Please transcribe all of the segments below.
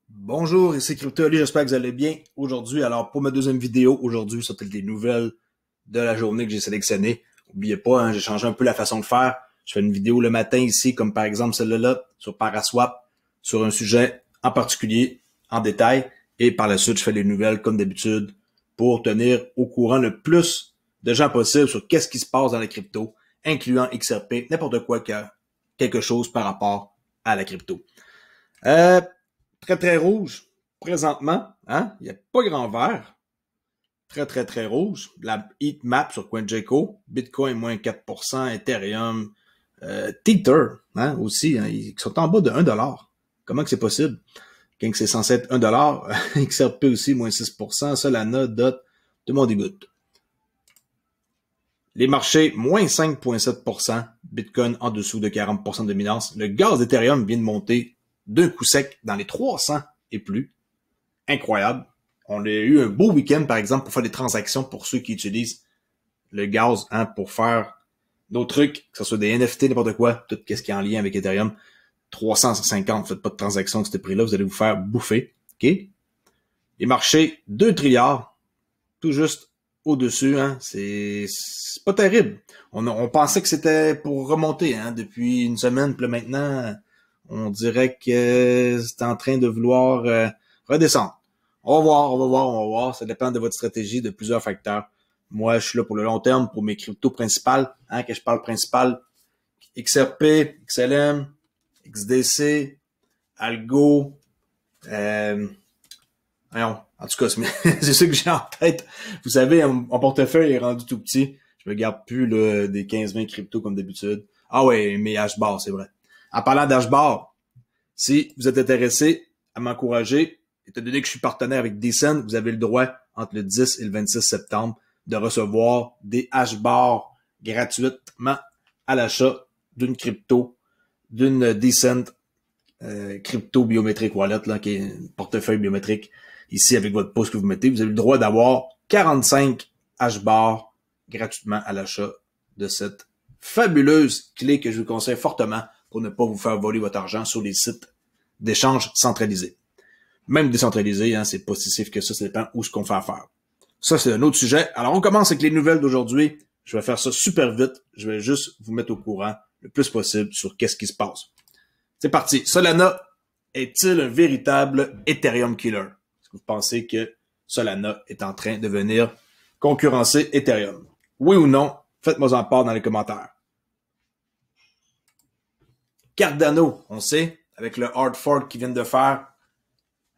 Bonjour, ici CryptoOli, j'espère que vous allez bien aujourd'hui. Alors, pour ma deuxième vidéo, aujourd'hui, ça va être des nouvelles de la journée que j'ai sélectionnées. N'oubliez pas, j'ai changé un peu la façon de faire. Je fais une vidéo le matin ici, comme par exemple celle-là, sur Paraswap, sur un sujet en particulier, en détail. Et par la suite, je fais les nouvelles comme d'habitude pour tenir au courant le plus de gens possible sur qu'est-ce qui se passe dans la crypto, incluant XRP, n'importe quoi qui a quelque chose par rapport à la crypto. Très, très rouge, présentement, hein? Il n'y a pas grand vert. Très, très, très rouge. La heat map sur CoinGecko. Bitcoin, moins 4%. Ethereum. Tether, hein, aussi, hein, ils sont en bas de 1$. Comment que c'est possible? Quand c'est censé être 1$, XRP aussi, moins 6%. Solana, DOT, tout le monde dégoûte. Les marchés, moins 5,7%. Bitcoin en dessous de 40% de dominance. Le gaz d'Ethereum vient de monter d'un coup sec dans les 300 et plus. Incroyable. On a eu un beau week-end, par exemple, pour faire des transactions pour ceux qui utilisent le gaz, hein, pour faire nos trucs, que ce soit des NFT, n'importe quoi, tout ce qui est en lien avec Ethereum. 350, faites pas de transactions de ce prix-là, vous allez vous faire bouffer. OK? Les marchés, 2 trilliards, tout juste au-dessus, hein. C'est pas terrible. On pensait que c'était pour remonter, hein, depuis une semaine, puis là, maintenant, on dirait que c'est en train de vouloir redescendre. On va voir, on va voir, on va voir. Ça dépend de votre stratégie, de plusieurs facteurs. Moi, je suis là pour le long terme, pour mes cryptos principales, hein, que je parle principal. XRP, XLM, XDC, Algo, voyons, en tout cas, c'est ça que j'ai en tête. Vous savez, mon portefeuille est rendu tout petit. Je me garde plus là, des 15-20 cryptos comme d'habitude. Ah ouais, mes hashbars, c'est vrai. En parlant d'hashbars, si vous êtes intéressé à m'encourager, étant donné que je suis partenaire avec Decent, vous avez le droit, entre le 10 et le 26 septembre, de recevoir des hashbars gratuitement à l'achat d'une crypto, d'une Decent crypto biométrique wallet, là, qui est un portefeuille biométrique. Ici, avec votre pouce que vous mettez, vous avez le droit d'avoir 45 hashbars gratuitement à l'achat de cette fabuleuse clé que je vous conseille fortement pour ne pas vous faire voler votre argent sur les sites d'échange centralisés. Même décentralisé, hein, c'est pas si safe que ça dépend où ce qu'on fait affaire. Ça, c'est un autre sujet. Alors, on commence avec les nouvelles d'aujourd'hui. Je vais faire ça super vite. Je vais juste vous mettre au courant le plus possible sur qu'est-ce qui se passe. C'est parti. Solana est-il un véritable Ethereum killer? Est-ce que vous pensez que Solana est en train de venir concurrencer Ethereum? Oui ou non? Faites-moi en part dans les commentaires. Cardano, on sait, avec le hard fork qu'ils viennent de faire,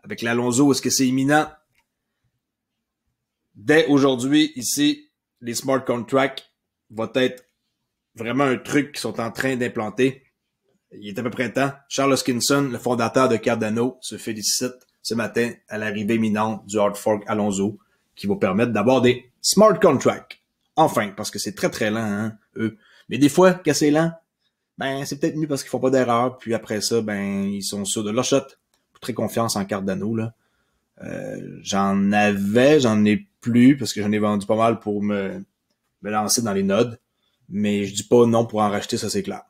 avec l'Alonso, est-ce que c'est imminent? Dès aujourd'hui, ici, les smart contracts vont être vraiment un truc qu'ils sont en train d'implanter. Il est à peu près temps. Charles Hoskinson, le fondateur de Cardano, se félicite ce matin à l'arrivée imminente du hard fork Alonso, qui va permettre d'avoir des smart contracts. Enfin, parce que c'est très très lent, hein, eux. Mais des fois, quand c'est lent, ben c'est peut-être mieux parce qu'ils font pas d'erreur. Puis après ça, ben ils sont sûrs de leur shot. Très confiance en Cardano, là. J'en ai plus parce que j'en ai vendu pas mal pour me lancer dans les nodes. Mais je dis pas non pour en racheter, ça c'est clair.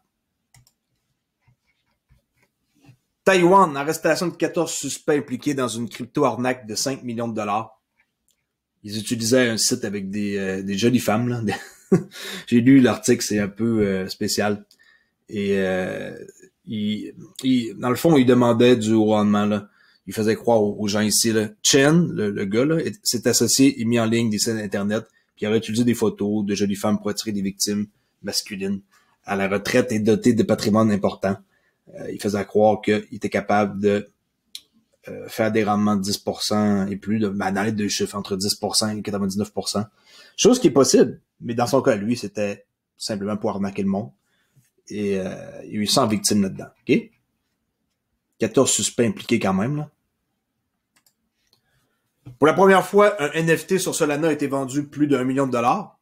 Taïwan, arrestation de 14 suspects impliqués dans une crypto-arnaque de 5 millions de dollars. Ils utilisaient un site avec des jolies femmes, là. J'ai lu l'article, c'est un peu spécial. Et dans le fond, ils demandaient du rendement, là. Il faisait croire aux gens ici, là. Chen, le gars, là, s'est associé et mis en ligne des sites internet, puis il aurait utilisé des photos de jolies femmes pour attirer des victimes masculines à la retraite et doté de patrimoine important. Il faisait croire qu'il était capable de faire des rendements de 10% et plus, dans les deux chiffres, entre 10% et 99%. Chose qui est possible, mais dans son cas, lui, c'était simplement pour arnaquer le monde. Et il y a eu 100 victimes là-dedans. OK? 14 suspects impliqués quand même, là. Pour la première fois, un NFT sur Solana a été vendu plus d'1 million de dollars.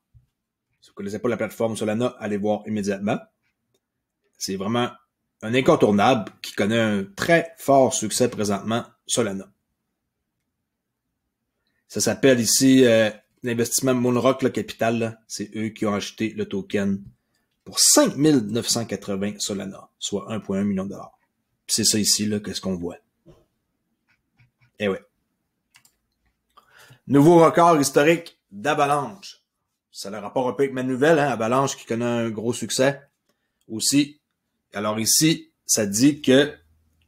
Si vous ne connaissez pas la plateforme Solana, allez voir immédiatement. C'est vraiment un incontournable qui connaît un très fort succès présentement, Solana. Ça s'appelle ici l'investissement Moonrock le Capital. C'est eux qui ont acheté le token pour 5 980 Solana, soit 1,1 million de dollars. C'est ça ici, là, qu'est-ce qu'on voit. Eh ouais. Nouveau record historique d'Avalanche. Ça a le rapport un peu avec ma nouvelle, hein, Avalanche qui connaît un gros succès aussi. Alors ici, ça dit que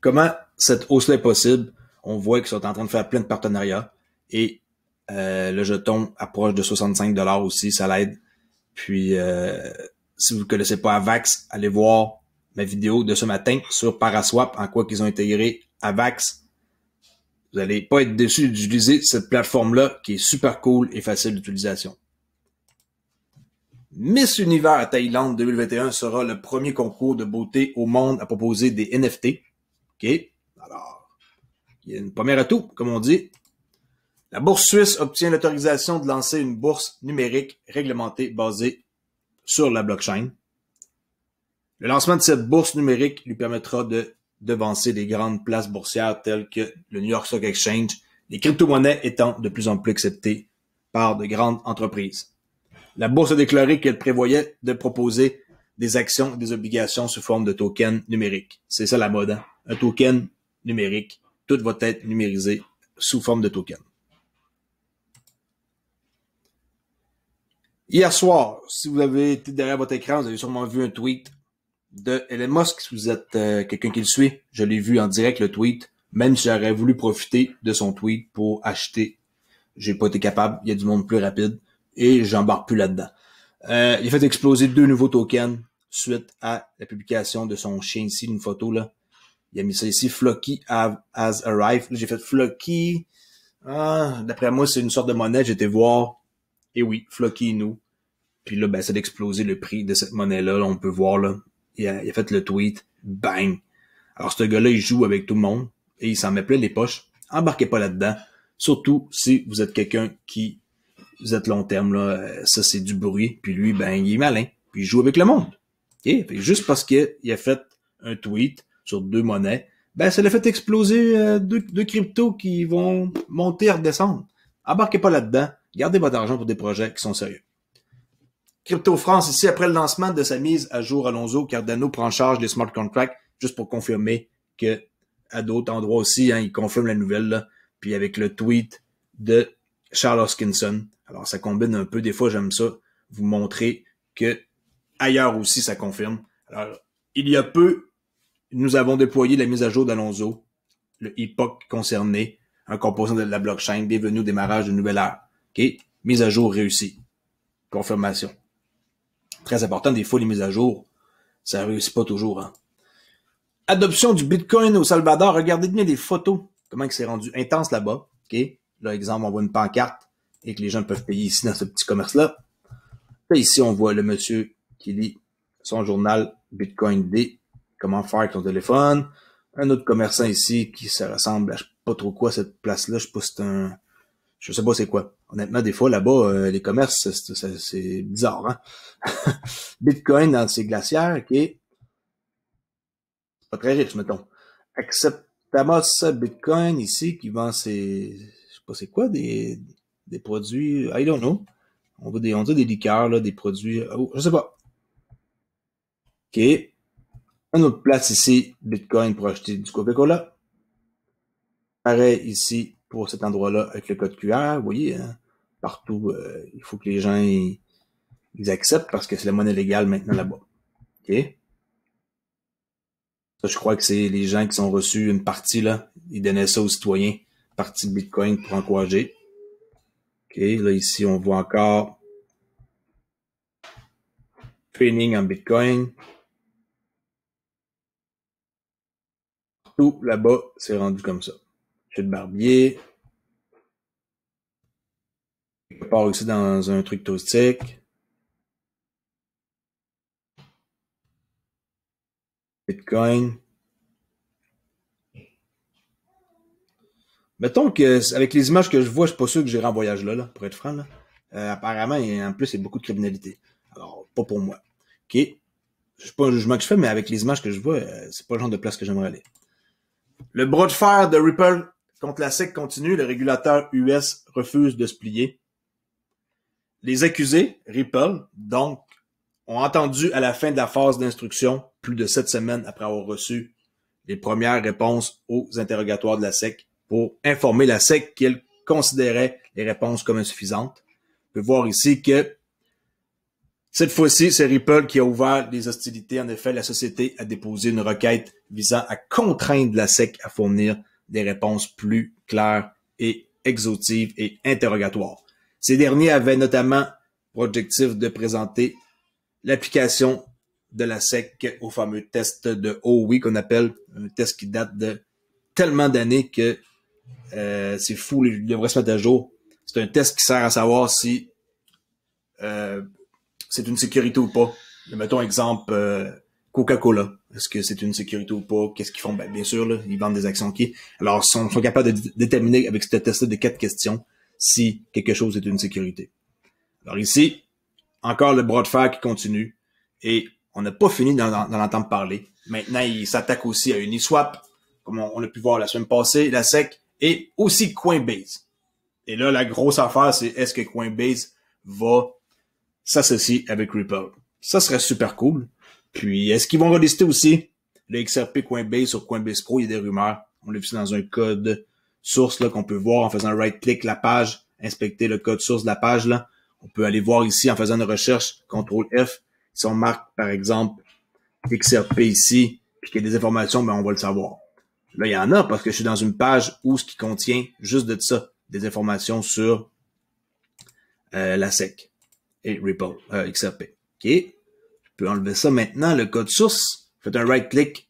comment cette hausse-là est possible. On voit qu'ils sont en train de faire plein de partenariats et le jeton approche de 65$ aussi, ça l'aide. Puis si vous ne connaissez pas Avax, allez voir ma vidéo de ce matin sur Paraswap, en quoi qu'ils ont intégré Avax. Vous n'allez pas être déçus d'utiliser cette plateforme-là qui est super cool et facile d'utilisation. Miss Univers Thaïlande 2021 sera le premier concours de beauté au monde à proposer des NFT. OK? Alors, il y a une première atout, comme on dit. La bourse suisse obtient l'autorisation de lancer une bourse numérique réglementée basée sur la blockchain. Le lancement de cette bourse numérique lui permettra de devancer des grandes places boursières telles que le New York Stock Exchange, les crypto-monnaies étant de plus en plus acceptées par de grandes entreprises. La bourse a déclaré qu'elle prévoyait de proposer des actions et des obligations sous forme de tokens numériques. C'est ça la mode, hein? Un token numérique. Tout va être numérisé sous forme de token. Hier soir, si vous avez été derrière votre écran, vous avez sûrement vu un tweet de Elon Musk. Si vous êtes quelqu'un qui le suit, je l'ai vu en direct le tweet, même si j'aurais voulu profiter de son tweet pour acheter. J'ai pas été capable, il y a du monde plus rapide et j'embarque plus là-dedans. Il a fait exploser 2 nouveaux tokens suite à la publication de son chien ici, une photo là. Il a mis ça ici, Flocky has arrived. Là, j'ai fait Flocky. D'après moi, c'est une sorte de monnaie. J'ai été voir. Et oui, Flocky nous. Puis là, ben, ça a explosé le prix de cette monnaie-là. Là, on peut voir là. Il a fait le tweet. Bang! Alors, ce gars-là, il joue avec tout le monde. Et il s'en met plein les poches. Embarquez pas là-dedans. Surtout si vous êtes quelqu'un qui... Vous êtes long terme, là. Ça, c'est du bruit. Puis lui, ben, il est malin. Puis il joue avec le monde. Okay? Fait juste parce qu'il a fait un tweet sur 2 monnaies, ben, ça l'a fait exploser deux cryptos qui vont monter et redescendre. Embarquez pas là-dedans. Gardez votre argent pour des projets qui sont sérieux. Crypto France, ici, après le lancement de sa mise à jour Alonso, Cardano prend en charge les smart contracts, juste pour confirmer que à d'autres endroits aussi, hein, il confirme la nouvelle, là. Puis avec le tweet de Charles Hoskinson. Alors, ça combine un peu. Des fois, j'aime ça, vous montrer que ailleurs aussi, ça confirme. Alors, il y a peu, nous avons déployé la mise à jour d'Alonso, le époque concerné, un composant de la blockchain, bienvenue au démarrage d'une nouvelle ère. OK? Mise à jour réussie. Confirmation. Très important, des fois, les mises à jour, ça réussit pas toujours. Hein. Adoption du Bitcoin au Salvador. Regardez bien les photos. Comment il s'est rendu intense là-bas. OK? Là, exemple, on voit une pancarte et que les gens peuvent payer ici dans ce petit commerce-là. Là, ici, on voit le monsieur qui lit son journal Bitcoin D. Comment faire avec son téléphone. Un autre commerçant ici qui se ressemble à je sais pas trop quoi cette place-là. Je sais pas si c'est un... Je sais pas c'est quoi. Honnêtement, des fois, là-bas, les commerces, c'est bizarre, hein? Bitcoin dans ses glacières, OK? Pas très riche, mettons. Acceptamos Bitcoin ici qui vend ses... Je sais pas c'est quoi, des produits... I don't know. On dit des liqueurs, là, des produits... Oh, je sais pas. OK. Une autre place ici, Bitcoin pour acheter du Coca-Cola. Pareil ici pour cet endroit-là avec le code QR. Vous voyez, hein, partout, il faut que les gens ils acceptent parce que c'est la monnaie légale maintenant là-bas. OK? Ça, je crois que c'est les gens qui sont reçus une partie, là. Ils donnaient ça aux citoyens. Partie de Bitcoin pour encourager. OK, là, ici, on voit encore training en Bitcoin. Tout là-bas, c'est rendu comme ça. Chez le barbier. Je pars ici dans un truc toastique. Bitcoin. Mettons que, avec les images que je vois, je suis pas sûr que j'irai en voyage là, pour être franc, là. Apparemment, en plus, il y a beaucoup de criminalité. Alors, pas pour moi. OK? Je sais pas un jugement que je fais, mais avec les images que je vois, c'est pas le genre de place que j'aimerais aller. Le bras de fer de Ripple contre la SEC continue. Le régulateur US refuse de se plier. Les accusés, Ripple, donc, ont entendu à la fin de la phase d'instruction, plus de 7 semaines après avoir reçu les premières réponses aux interrogatoires de la SEC, pour informer la SEC qu'elle considérait les réponses comme insuffisantes. On peut voir ici que cette fois-ci, c'est Ripple qui a ouvert les hostilités. En effet, la société a déposé une requête visant à contraindre la SEC à fournir des réponses plus claires et exhaustives et interrogatoires. Ces derniers avaient notamment pour objectif de présenter l'application de la SEC au fameux test de OWI qu'on appelle un test qui date de tellement d'années que c'est fou, il devrait se mettre à jour. C'est un test qui sert à savoir si c'est une sécurité ou pas. Mettons exemple Coca-Cola. Est-ce que c'est une sécurité ou pas? Qu'est-ce qu'ils font? Ben, bien sûr, là, ils vendent des actions qui. Alors, ils sont capables de déterminer avec ce test-là de 4 questions si quelque chose est une sécurité. Alors ici, encore le bras de fer qui continue. Et on n'a pas fini d'en entendre parler. Maintenant, il s'attaque aussi à Uniswap, comme on a pu voir la semaine passée, la SEC, et aussi Coinbase. Et là, la grosse affaire, c'est est-ce que Coinbase va s'associer avec Ripple? Ça serait super cool. Puis, est-ce qu'ils vont relister aussi le XRP Coinbase sur Coinbase Pro? Il y a des rumeurs. On l'a vu dans un code source là qu'on peut voir en faisant un right-click la page, inspecter le code source de la page là. On peut aller voir ici en faisant une recherche, CTRL F. Si on marque, par exemple, XRP ici, puis qu'il y a des informations, ben on va le savoir. Là, il y en a parce que je suis dans une page où ce qui contient juste de ça, des informations sur la SEC et Ripple, XRP. OK? Je peux enlever ça maintenant, le code source. Faites un right-click,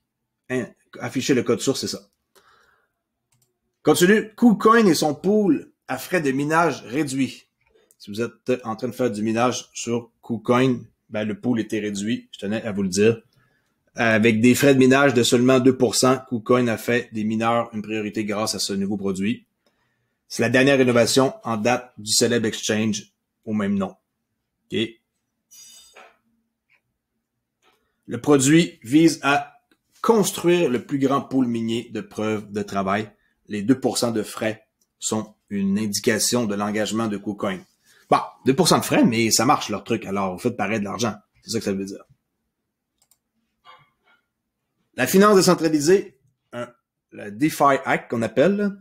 afficher le code source, c'est ça. Continue. KuCoin et son pool à frais de minage réduit. Si vous êtes en train de faire du minage sur KuCoin, ben le pool était réduit, je tenais à vous le dire. Avec des frais de minage de seulement 2%, KuCoin a fait des mineurs une priorité grâce à ce nouveau produit. C'est la dernière innovation en date du célèbre exchange au même nom. Okay. Le produit vise à construire le plus grand pool minier de preuves de travail. Les 2% de frais sont une indication de l'engagement de KuCoin. Bon, 2% de frais, mais ça marche leur truc, alors vous faites paraître de l'argent. C'est ça que ça veut dire. La finance décentralisée, le DeFi Hack qu'on appelle,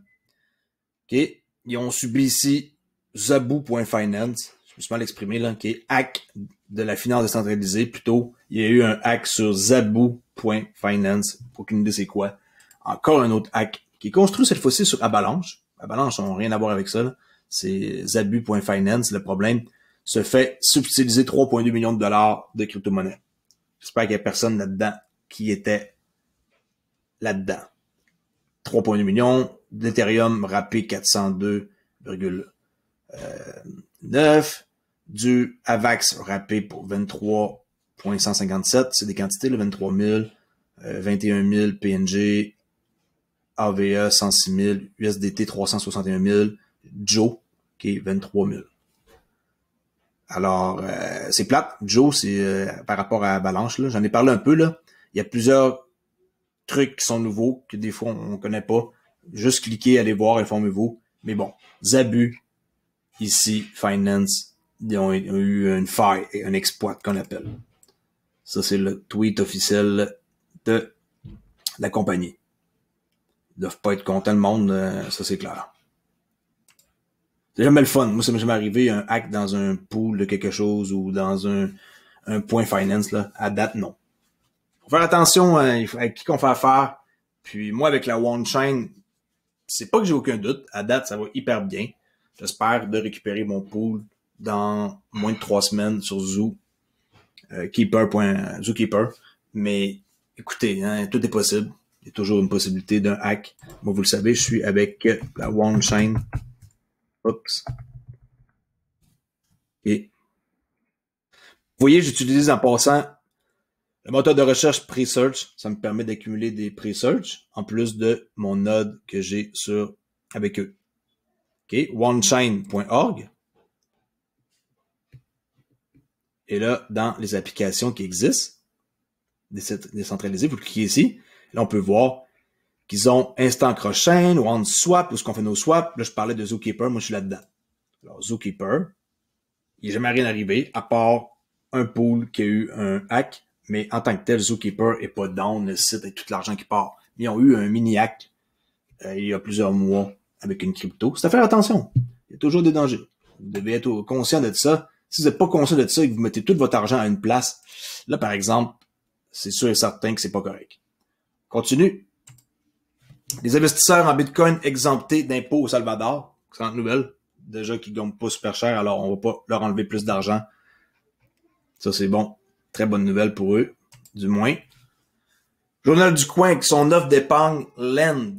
okay, ils ont subi ici Zabu.finance, je me suis mal exprimé là, qui est hack de la finance décentralisée, plutôt il y a eu un hack sur Zabu.finance, aucune idée c'est quoi. Encore un autre hack qui est construit cette fois-ci sur Avalanche. Avalanche n'a rien à voir avec ça, là. C'est Zabu.finance, le problème se fait subtiliser 3,2 millions de dollars de crypto-monnaie. J'espère qu'il n'y a personne là-dedans qui était là-dedans. 3,2 millions, d'Ethereum râpé 402,9, du Avax râpé pour 23,157, c'est des quantités, le 23 000, 21 000 PNG, AVE 106 000, USDT 361 000, Joe qui est 23 000. Alors, c'est plate. Joe, c'est par rapport à Avalanche, là. J'en ai parlé un peu, là. Il y a plusieurs trucs qui sont nouveaux, que des fois on connaît pas. Juste cliquez, allez voir, informez-vous. Mais bon, Zabu, ici, Finance, ils ont eu une faille et un exploit qu'on appelle. Ça, c'est le tweet officiel de la compagnie. Ils doivent pas être contents le monde, ça c'est clair. C'est jamais le fun. Moi, ça m'est jamais arrivé un hack dans un pool de quelque chose ou dans un point finance, là. À date, non. Faut faire attention à qui qu'on fait affaire. Puis moi, avec la OneChain, c'est pas que j'ai aucun doute. À date, ça va hyper bien. J'espère de récupérer mon pool dans moins de 3 semaines sur Zookeeper. Mais écoutez, hein, tout est possible. Il y a toujours une possibilité d'un hack. Moi, vous le savez, je suis avec la OneChain. Oups. Et vous voyez, j'utilise en passant le moteur de recherche Presearch. Ça me permet d'accumuler des Presearch en plus de mon node que j'ai avec eux. OK, onechain.org. Et là, dans les applications qui existent, décentralisées, vous cliquez ici. Là, on peut voir qu'ils ont Instant Cross-Chain, OneSwap, où est-ce qu'on fait nos swaps. Là, je parlais de Zookeeper, moi, je suis là-dedans. Alors, Zookeeper, il n'est jamais rien arrivé, à part un pool qui a eu un hack, mais en tant que tel, Zookeeper est pas down, le site et tout l'argent qui part. Ils ont eu un mini-hack il y a plusieurs mois avec une crypto. C'est à faire attention. Il y a toujours des dangers. Vous devez être conscient de ça. Si vous n'êtes pas conscient de ça et que vous mettez tout votre argent à une place, là, par exemple, c'est sûr et certain que c'est pas correct. Continue. Les investisseurs en Bitcoin exemptés d'impôts au Salvador. Excellente nouvelle. Déjà qu'ils gagnent pas super cher, alors on va pas leur enlever plus d'argent. Ça, c'est bon. Très bonne nouvelle pour eux, du moins. Journal du coin avec son offre d'épargne Lend.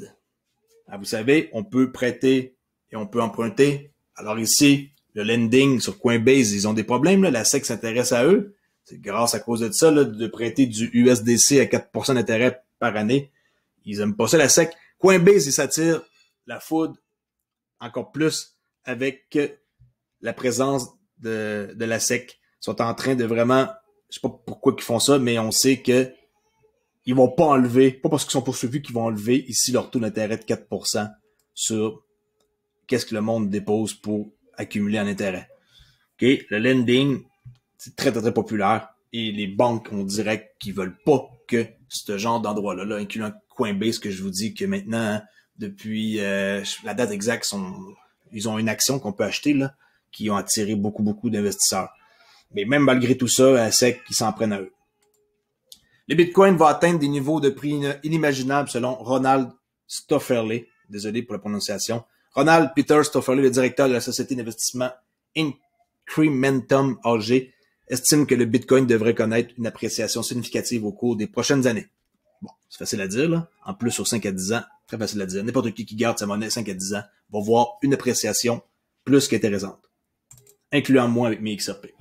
Ah, vous savez, on peut prêter et on peut emprunter. Alors ici, le lending sur Coinbase, ils ont des problèmes. Là. La SEC s'intéresse à eux. C'est grâce à cause de ça, là, de prêter du USDC à 4% d'intérêt par année. Ils aiment pas ça, la SEC. Coinbase, ils s'attirent la foudre encore plus avec la présence de la SEC. Ils sont en train de vraiment, je sais pas pourquoi ils font ça, mais on sait que ils vont pas enlever, pas parce qu'ils sont poursuivis qu'ils vont enlever ici leur taux d'intérêt de 4% sur qu'est-ce que le monde dépose pour accumuler en intérêt. OK? Le lending, c'est très, très, très populaire et les banques, on dirait qu'ils veulent pas que ce genre d'endroit-là, là, incluant Coinbase, que je vous dis que maintenant, hein, depuis la date exacte, ils ont une action qu'on peut acheter, là, qui ont attiré beaucoup, beaucoup d'investisseurs. Mais même malgré tout ça, la SEC, ils s'en prennent à eux. Le Bitcoin va atteindre des niveaux de prix inimaginables selon Ronald Stofferle. Désolé pour la prononciation. Ronald Peter Stofferle, le directeur de la société d'investissement Incrementum AG, estime que le Bitcoin devrait connaître une appréciation significative au cours des prochaines années. Bon, c'est facile à dire, là. En plus, sur 5 à 10 ans, très facile à dire. N'importe qui garde sa monnaie 5 à 10 ans va voir une appréciation plus qu'intéressante, incluant moi avec mes XRP.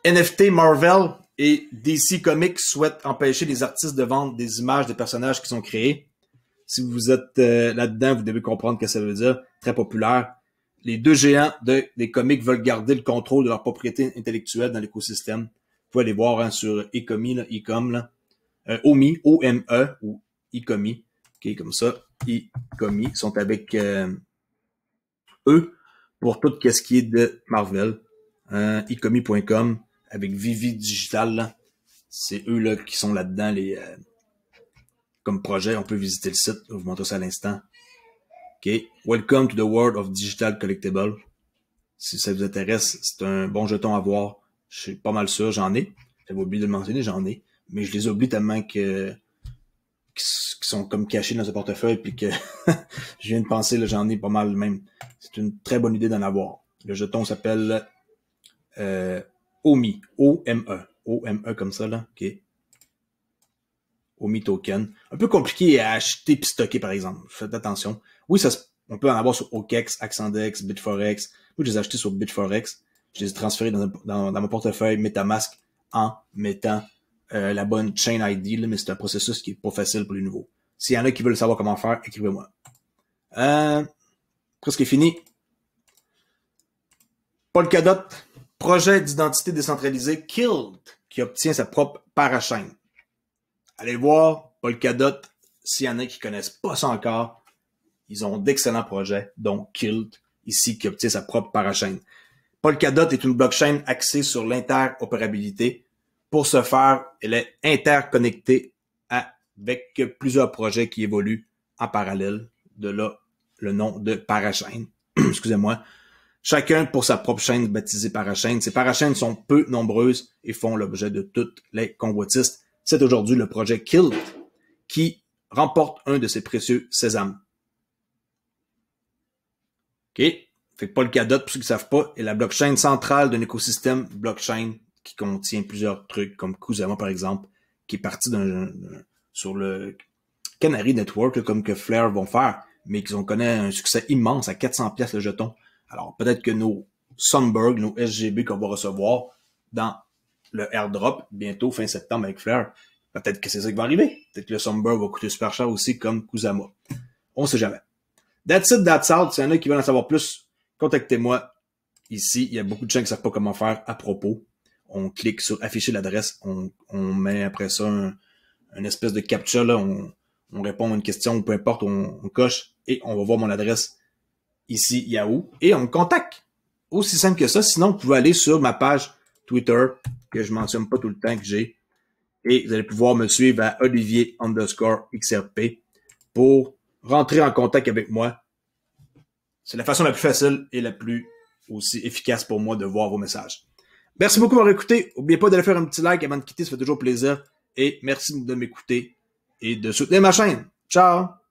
NFT Marvel et DC Comics souhaitent empêcher les artistes de vendre des images de personnages qu'ils ont créés. Si vous êtes là-dedans, vous devez comprendre ce que ça veut dire. Très populaire. Les deux géants des comics veulent garder le contrôle de leur propriété intellectuelle dans l'écosystème. Vous pouvez aller voir hein, sur Ecomi, là, Ecom, là. Omi, O-M-E, ou Ecomi. OK, comme ça. Ecomi sont avec eux pour tout ce qui est de Marvel. Ecomi.com avec Vivi Digital, là. C'est eux là qui sont là-dedans, les comme projet. On peut visiter le site. Je vais vous montrer ça à l'instant. OK. Welcome to the world of digital collectible. Si ça vous intéresse, c'est un bon jeton à voir. Je suis pas mal sûr, j'en ai. J'avais oublié de le mentionner, j'en ai. Mais je les oublie tellement qu'ils sont comme cachés dans ce portefeuille puis que je viens de penser, là, j'en ai pas mal même. C'est une très bonne idée d'en avoir. Le jeton s'appelle OMI. O-M-E. O-M-E comme ça, là. OK. OMI token. Un peu compliqué à acheter puis stocker, par exemple. Faites attention. Oui, on peut en avoir sur OKEx, Axandex, Bitforex. Moi, je les ai achetés sur Bitforex. Je les ai transférés dans mon portefeuille MetaMask en mettant la bonne chain ID, là, mais c'est un processus qui est pas facile pour les nouveaux. S'il y en a qui veulent savoir comment faire, écrivez-moi. Presque fini. Polkadot, projet d'identité décentralisée Killed, qui obtient sa propre parachaîne. Allez voir Polkadot, s'il y en a qui connaissent pas ça encore, ils ont d'excellents projets, dont Killed, ici, qui obtient sa propre parachaîne. Polkadot est une blockchain axée sur l'interopérabilité. Pour ce faire, elle est interconnectée avec plusieurs projets qui évoluent en parallèle. De là, le nom de parachaîne. Excusez-moi. Chacun pour sa propre chaîne baptisée parachaîne. Ces parachaînes sont peu nombreuses et font l'objet de toutes les convoitises. C'est aujourd'hui le projet Killed qui remporte un de ces précieux sésames. OK? Fait que Polkadot, pour ceux qui ne savent pas, est la blockchain centrale d'un écosystème blockchain qui contient plusieurs trucs, comme Kusama, par exemple, qui est parti sur le Canary Network, là, comme que Flare vont faire, mais qu'ils ont connu un succès immense à 400$ le jeton. Alors, peut-être que nos Sunberg, nos SGB qu'on va recevoir dans le airdrop, bientôt, fin septembre avec Flare, peut-être que c'est ça qui va arriver. Peut-être que le Sunberg va coûter super cher aussi, comme Kusama. On sait jamais. That's it, that's out. S'il y en a qui veulent en savoir plus, contactez-moi. Ici, il y a beaucoup de gens qui ne savent pas comment faire à propos. On clique sur afficher l'adresse, on met après ça un espèce de captcha, là, on répond à une question, peu importe, on coche, et on va voir mon adresse ici, Yahoo, et on me contacte. Aussi simple que ça. Sinon, vous pouvez aller sur ma page Twitter, que je mentionne pas tout le temps que j'ai, et vous allez pouvoir me suivre à Olivier_XRP pour rentrer en contact avec moi. C'est la façon la plus facile et la plus aussi efficace pour moi de voir vos messages. Merci beaucoup d'avoir écouté. N'oubliez pas d'aller faire un petit like avant de quitter, ça fait toujours plaisir. Et merci de m'écouter et de soutenir ma chaîne. Ciao!